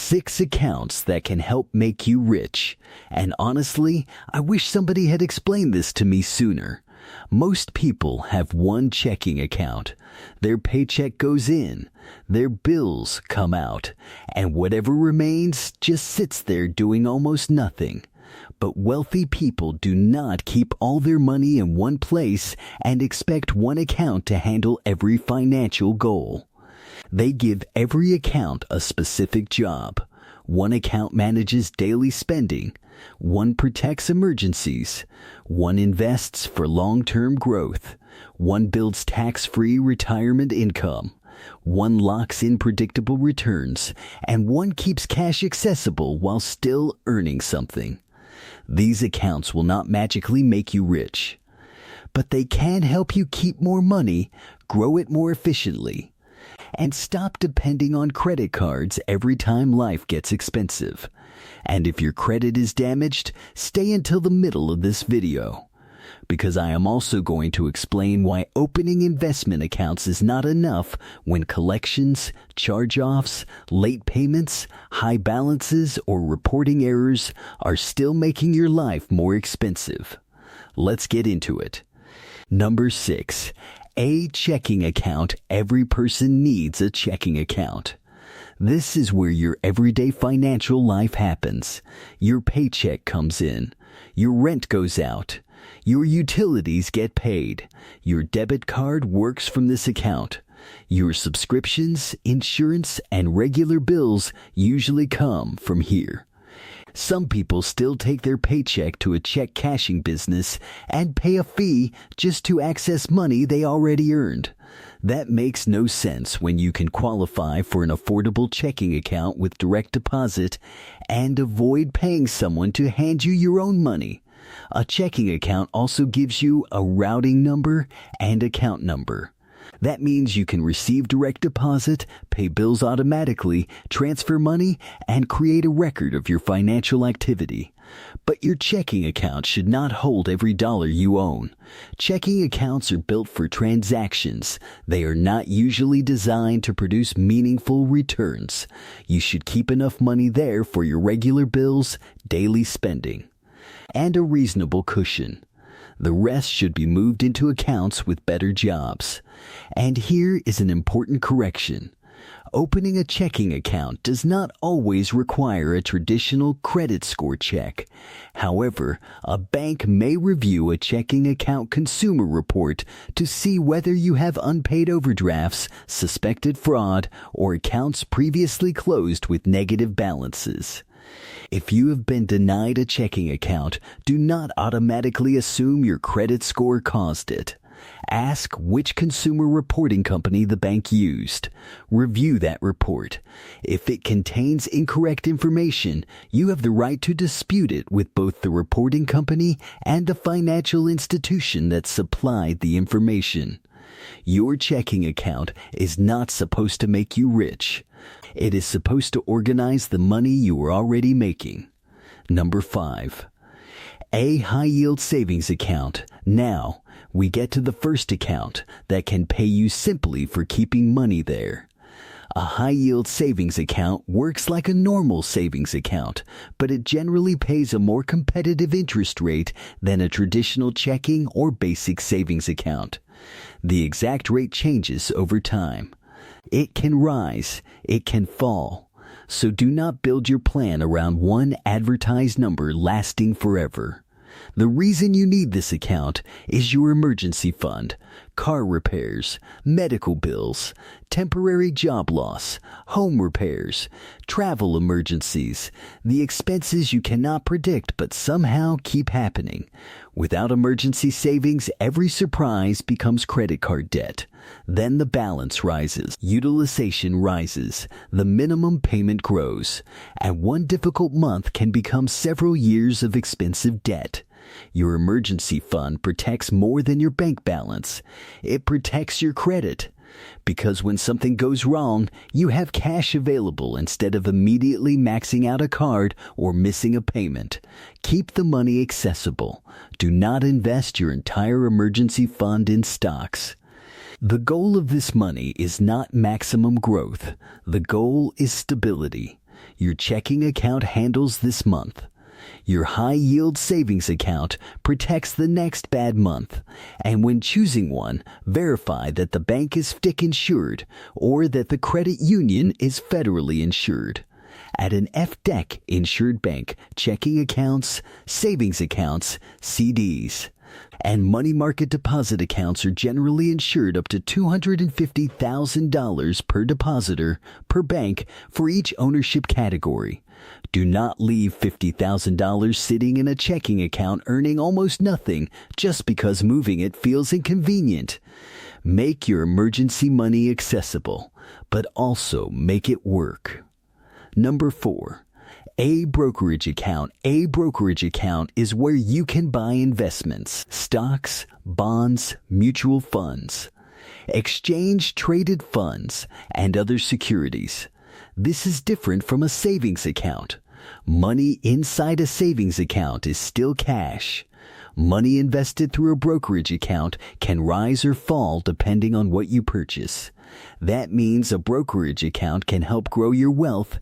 6 accounts that can help make you rich. And honestly, I wish somebody had explained this to me sooner. Most people have one checking account. Their paycheck goes in, their bills come out, and whatever remains just sits there doing almost nothing. But wealthy people do not keep all their money in one place and expect one account to handle every financial goal. They give every account a specific job. One account manages daily spending. One protects emergencies. One invests for long-term growth. One builds tax-free retirement income. One locks in predictable returns. And one keeps cash accessible while still earning something. These accounts will not magically make you rich, but they can help you keep more money, grow it more efficiently, and stop depending on credit cards every time life gets expensive. And if your credit is damaged, stay until the middle of this video, because I am also going to explain why opening investment accounts is not enough when collections, charge-offs, late payments, high balances, or reporting errors are still making your life more expensive. Let's get into it. Number 6. A checking account. Every person needs a checking account. This is where your everyday financial life happens. Your paycheck comes in. Your rent goes out. Your utilities get paid. Your debit card works from this account. Your subscriptions, insurance, and regular bills usually come from here. Some people still take their paycheck to a check cashing business and pay a fee just to access money they already earned. That makes no sense when you can qualify for an affordable checking account with direct deposit and avoid paying someone to hand you your own money. A checking account also gives you a routing number and account number. That means you can receive direct deposit, pay bills automatically, transfer money, and create a record of your financial activity. But your checking account should not hold every dollar you own. Checking accounts are built for transactions. They are not usually designed to produce meaningful returns. You should keep enough money there for your regular bills, daily spending, and a reasonable cushion. The rest should be moved into accounts with better jobs. And here is an important correction. Opening a checking account does not always require a traditional credit score check. However, a bank may review a checking account consumer report to see whether you have unpaid overdrafts, suspected fraud, or accounts previously closed with negative balances. If you have been denied a checking account, do not automatically assume your credit score caused it. Ask which consumer reporting company the bank used. Review that report. If it contains incorrect information, you have the right to dispute it with both the reporting company and the financial institution that supplied the information. Your checking account is not supposed to make you rich. It is supposed to organize the money you are already making. Number 5. A high-yield savings account. Now, we get to the first account that can pay you simply for keeping money there. A high-yield savings account works like a normal savings account, but it generally pays a more competitive interest rate than a traditional checking or basic savings account. The exact rate changes over time. It can rise, it can fall. So do not build your plan around one advertised number lasting forever. The reason you need this account is your emergency fund, car repairs, medical bills, temporary job loss, home repairs, travel emergencies, the expenses you cannot predict but somehow keep happening. Without emergency savings, every surprise becomes credit card debt. Then the balance rises, utilization rises, the minimum payment grows, and one difficult month can become several years of expensive debt. Your emergency fund protects more than your bank balance. It protects your credit. Because when something goes wrong, you have cash available instead of immediately maxing out a card or missing a payment. Keep the money accessible. Do not invest your entire emergency fund in stocks. The goal of this money is not maximum growth. The goal is stability. your checking account handles this month. Your high-yield savings account protects the next bad month, and when choosing one, verify that the bank is FDIC insured or that the credit union is federally insured. At an FDIC insured bank, checking accounts, savings accounts, CDs, and money market deposit accounts are generally insured up to $250,000 per depositor per bank for each ownership category. Do not leave $50,000 sitting in a checking account earning almost nothing just because moving it feels inconvenient. Make your emergency money accessible, but also make it work. Number 4. A brokerage account. A brokerage account is where you can buy investments, stocks, bonds, mutual funds, exchange-traded funds, and other securities. This is different from a savings account. Money inside a savings account is still cash. Money invested through a brokerage account can rise or fall depending on what you purchase. That means a brokerage account can help grow your wealth,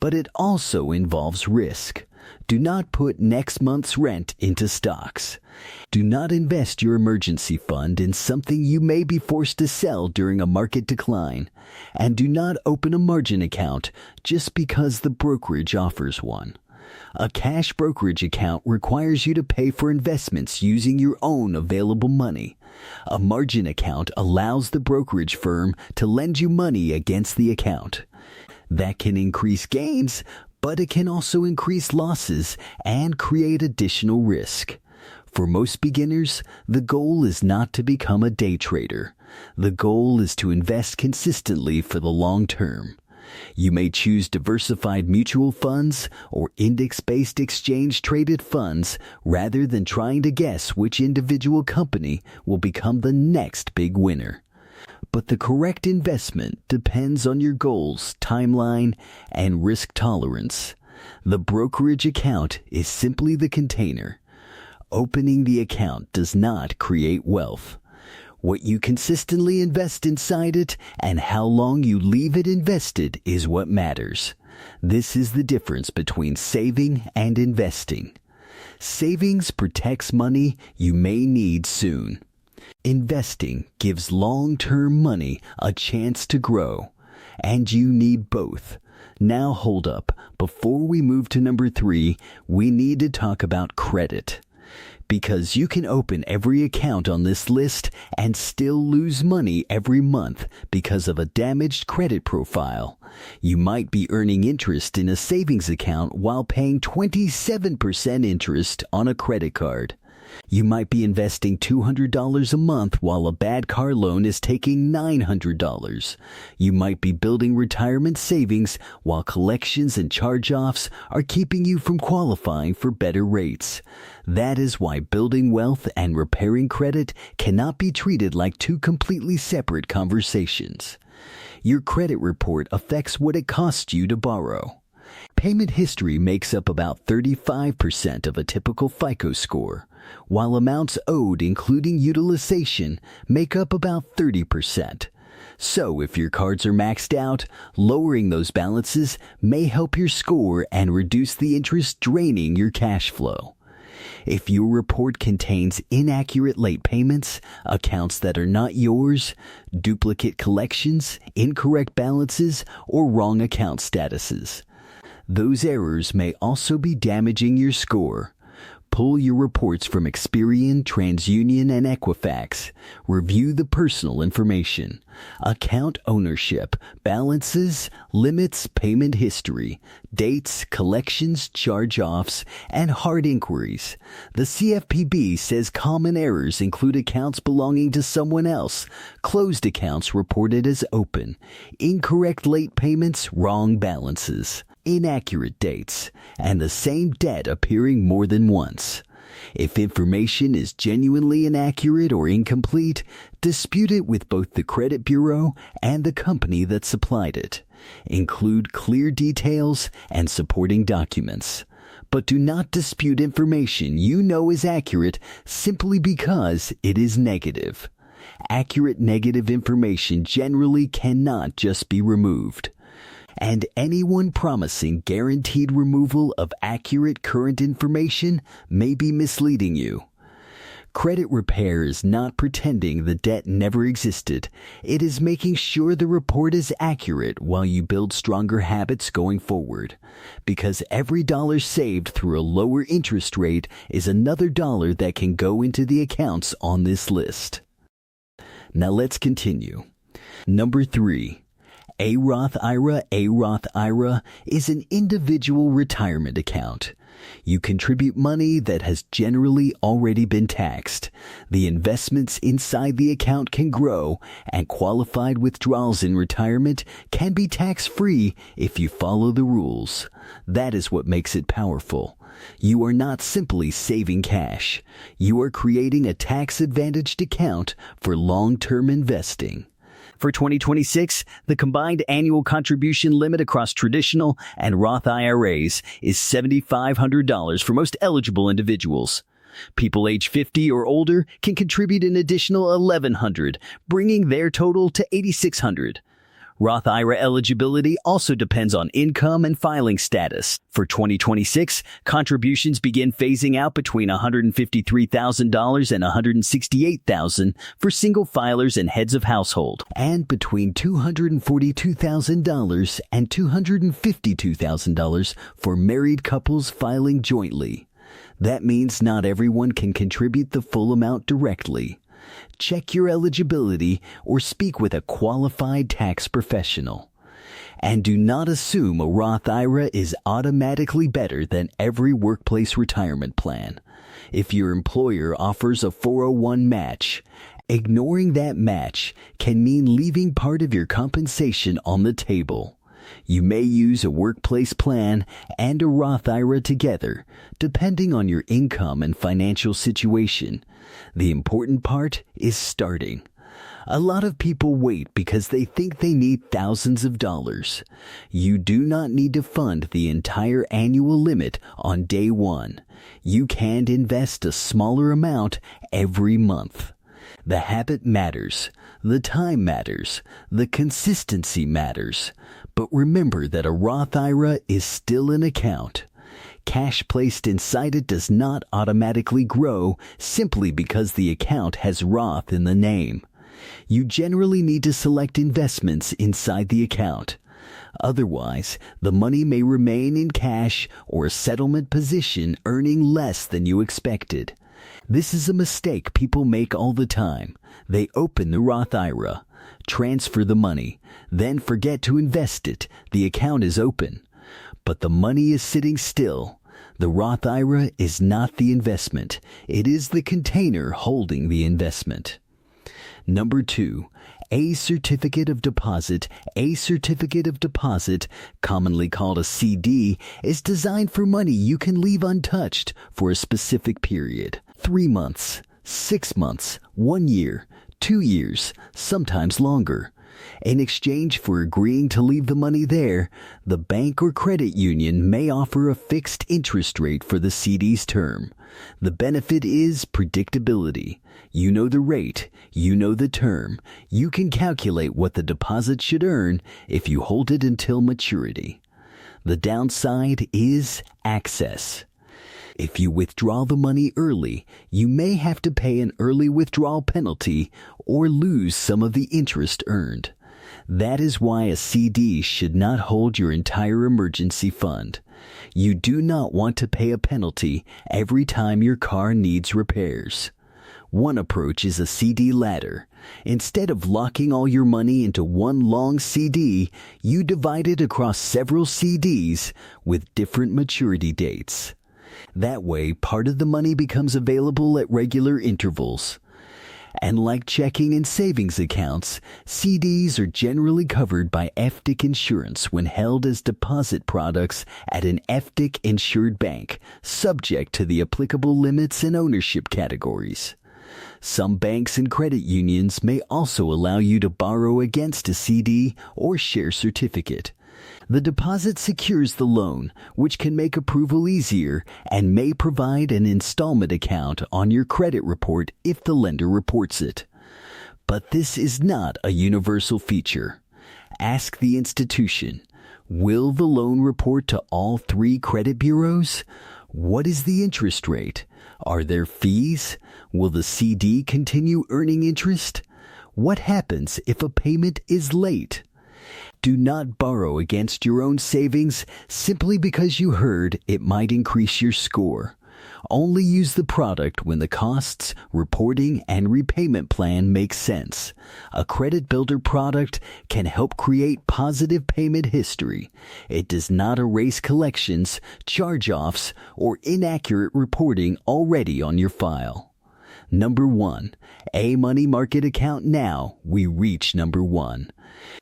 but it also involves risk. Do not put next month's rent into stocks. Do not invest your emergency fund in something you may be forced to sell during a market decline. And do not open a margin account just because the brokerage offers one. A cash brokerage account requires you to pay for investments using your own available money. A margin account allows the brokerage firm to lend you money against the account. That can increase gains, but it can also increase losses and create additional risk. For most beginners, the goal is not to become a day trader. The goal is to invest consistently for the long term. You may choose diversified mutual funds or index-based exchange-traded funds rather than trying to guess which individual company will become the next big winner. But the correct investment depends on your goals, timeline, and risk tolerance. The brokerage account is simply the container. Opening the account does not create wealth. What you consistently invest inside it and how long you leave it invested is what matters. This is the difference between saving and investing. Savings protects money you may need soon. Investing gives long-term money a chance to grow, and you need both. Now hold up. Before we move to number 3, we need to talk about credit. Because you can open every account on this list and still lose money every month because of a damaged credit profile. You might be earning interest in a savings account while paying 27% interest on a credit card. You might be investing $200 a month while a bad car loan is taking $900. You might be building retirement savings while collections and charge-offs are keeping you from qualifying for better rates. That is why building wealth and repairing credit cannot be treated like two completely separate conversations. Your credit report affects what it costs you to borrow. Payment history makes up about 35% of a typical FICO score, while amounts owed, including utilization, make up about 30%. So if your cards are maxed out, lowering those balances may help your score and reduce the interest draining your cash flow. If your report contains inaccurate late payments, accounts that are not yours, duplicate collections, incorrect balances, or wrong account statuses, those errors may also be damaging your score. Pull your reports from Experian, TransUnion, and Equifax. Review the personal information, account ownership, balances, limits, payment history, dates, collections, charge-offs, and hard inquiries. The CFPB says common errors include accounts belonging to someone else, closed accounts reported as open, incorrect late payments, wrong balances, inaccurate dates, and the same debt appearing more than once. If information is genuinely inaccurate or incomplete, dispute it with both the credit bureau and the company that supplied it. Include clear details and supporting documents. But do not dispute information you know is accurate simply because it is negative. Accurate negative information generally cannot just be removed. And anyone promising guaranteed removal of accurate current information may be misleading you. Credit repair is not pretending the debt never existed. It is making sure the report is accurate while you build stronger habits going forward. Because every dollar saved through a lower interest rate is another dollar that can go into the accounts on this list. Now let's continue. Number 3. A Roth IRA. A Roth IRA is an individual retirement account. You contribute money that has generally already been taxed. The investments inside the account can grow, and qualified withdrawals in retirement can be tax-free if you follow the rules. That is what makes it powerful. You are not simply saving cash. You are creating a tax-advantaged account for long-term investing. For 2026, the combined annual contribution limit across traditional and Roth IRAs is $7,500 for most eligible individuals. People age 50 or older can contribute an additional $1,100, bringing their total to $8,600. Roth IRA eligibility also depends on income and filing status. For 2026, contributions begin phasing out between $153,000 and $168,000 for single filers and heads of household, and between $242,000 and $252,000 for married couples filing jointly. That means not everyone can contribute the full amount directly. Check your eligibility or speak with a qualified tax professional. And do not assume a Roth IRA is automatically better than every workplace retirement plan. If your employer offers a 401 match, ignoring that match can mean leaving part of your compensation on the table. You may use a workplace plan and a Roth IRA together, depending on your income and financial situation. The important part is starting. A lot of people wait because they think they need thousands of dollars. You do not need to fund the entire annual limit on day one. You can invest a smaller amount every month. The habit matters. The time matters. The consistency matters. But remember that a Roth IRA is still an account. Cash placed inside it does not automatically grow simply because the account has Roth in the name. You generally need to select investments inside the account. Otherwise, the money may remain in cash or a settlement position earning less than you expected. This is a mistake people make all the time. They open the Roth IRA, transfer the money, then forget to invest it. The account is open, but the money is sitting still. The Roth IRA is not the investment. It is the container holding the investment. Number 2, a certificate of deposit. A certificate of deposit, commonly called a CD, is designed for money you can leave untouched for a specific period. 3 months, 6 months, 1 year, 2 years, sometimes longer. In exchange for agreeing to leave the money there, the bank or credit union may offer a fixed interest rate for the CD's term. The benefit is predictability. You know the rate, you know the term. You can calculate what the deposit should earn if you hold it until maturity. The downside is access. If you withdraw the money early, you may have to pay an early withdrawal penalty or lose some of the interest earned. That is why a CD should not hold your entire emergency fund. You do not want to pay a penalty every time your car needs repairs. One approach is a CD ladder. Instead of locking all your money into one long CD, you divide it across several CDs with different maturity dates. That way, part of the money becomes available at regular intervals. And like checking and savings accounts, CDs are generally covered by FDIC insurance when held as deposit products at an FDIC-insured bank, subject to the applicable limits and ownership categories. Some banks and credit unions may also allow you to borrow against a CD or share certificate. The deposit secures the loan, which can make approval easier and may provide an installment account on your credit report if the lender reports it. But this is not a universal feature. Ask the institution. Will the loan report to all 3 credit bureaus? What is the interest rate? Are there fees? Will the CD continue earning interest? What happens if a payment is late? Do not borrow against your own savings simply because you heard it might increase your score. Only use the product when the costs, reporting, and repayment plan make sense. A credit builder product can help create positive payment history. It does not erase collections, charge-offs, or inaccurate reporting already on your file. Number 1. A money market account. Now we reach number 1.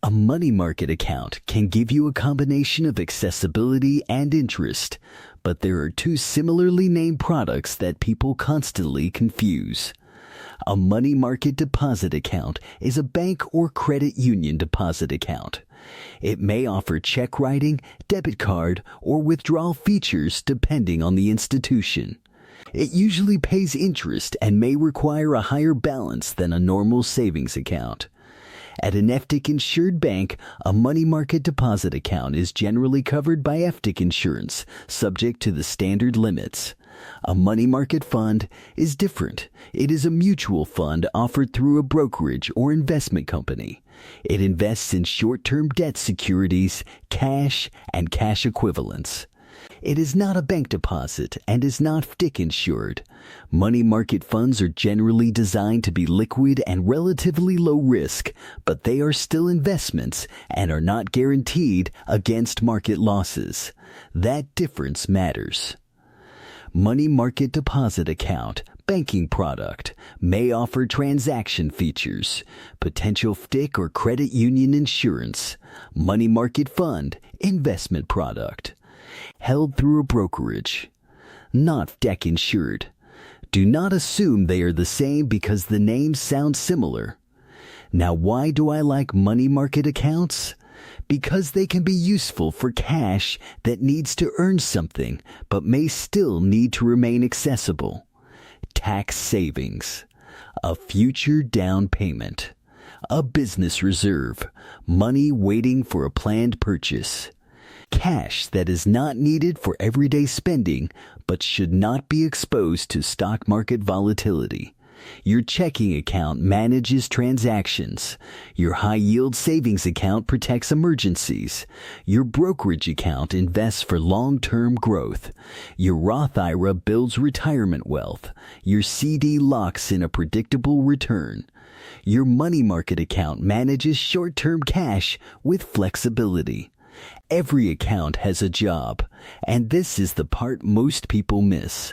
A money market account can give you a combination of accessibility and interest, but there are 2 similarly named products that people constantly confuse. A money market deposit account is a bank or credit union deposit account. It may offer check writing, debit card, or withdrawal features depending on the institution. It usually pays interest and may require a higher balance than a normal savings account. At an FDIC-insured bank, a money market deposit account is generally covered by FDIC insurance, subject to the standard limits. A money market fund is different. It is a mutual fund offered through a brokerage or investment company. It invests in short-term debt securities, cash, and cash equivalents. It is not a bank deposit and is not FDIC insured. Money market funds are generally designed to be liquid and relatively low risk, but they are still investments and are not guaranteed against market losses. That difference matters. Money market deposit account, banking product, may offer transaction features, potential FDIC or credit union insurance, money market fund, investment product. Held through a brokerage. Not FDIC insured. Do not assume they are the same because the names sound similar. Now, why do I like money market accounts? Because they can be useful for cash that needs to earn something but may still need to remain accessible. Tax savings. A future down payment. A business reserve. Money waiting for a planned purchase. Cash that is not needed for everyday spending but should not be exposed to stock market volatility. Your checking account manages transactions. Your high-yield savings account protects emergencies. Your brokerage account invests for long-term growth. Your Roth IRA builds retirement wealth. Your CD locks in a predictable return. Your money market account manages short-term cash with flexibility. Every account has a job, and this is the part most people miss.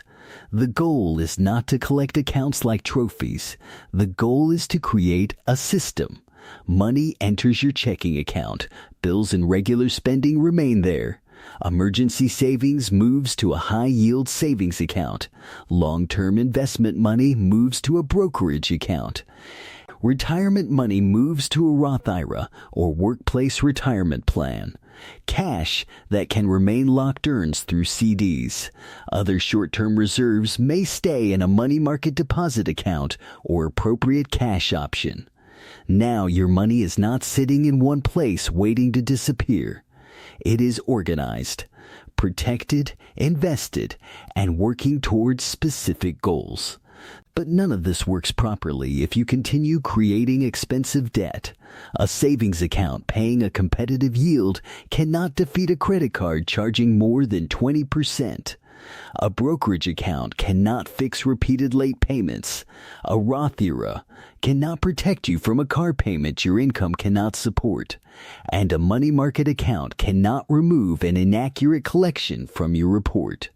The goal is not to collect accounts like trophies. The goal is to create a system. Money enters your checking account. Bills and regular spending remain there. Emergency savings moves to a high-yield savings account. Long-term investment money moves to a brokerage account. Retirement money moves to a Roth IRA or workplace retirement plan. Cash that can remain locked earns through CDs. Other short-term reserves may stay in a money market deposit account or appropriate cash option. Now your money is not sitting in one place waiting to disappear. It is organized, protected, invested, and working towards specific goals. But none of this works properly if you continue creating expensive debt. A savings account paying a competitive yield cannot defeat a credit card charging more than 20%. A brokerage account cannot fix repeated late payments. A Roth IRA cannot protect you from a car payment your income cannot support. And a money market account cannot remove an inaccurate collection from your report.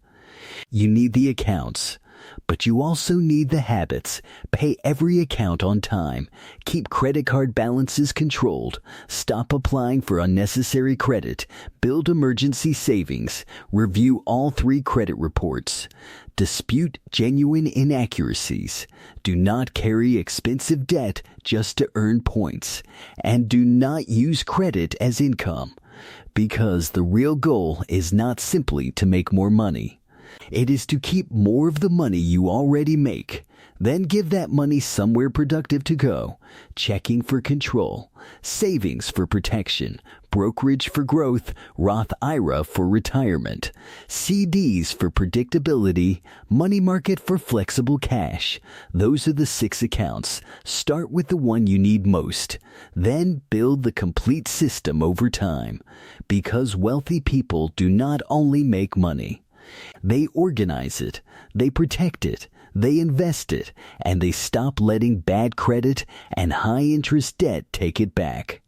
You need the accounts. But you also need the habits. Pay every account on time. Keep credit card balances controlled. Stop applying for unnecessary credit. Build emergency savings. Review all 3 credit reports. Dispute genuine inaccuracies. Do not carry expensive debt just to earn points. And do not use credit as income. Because the real goal is not simply to make more money. It is to keep more of the money you already make. Then give that money somewhere productive to go. Checking for control, savings for protection, brokerage for growth, Roth IRA for retirement, CDs for predictability, money market for flexible cash. Those are the 6 accounts. Start with the one you need most. Then build the complete system over time. Because wealthy people do not only make money. They organize it, they protect it, they invest it, and they stop letting bad credit and high-interest debt take it back.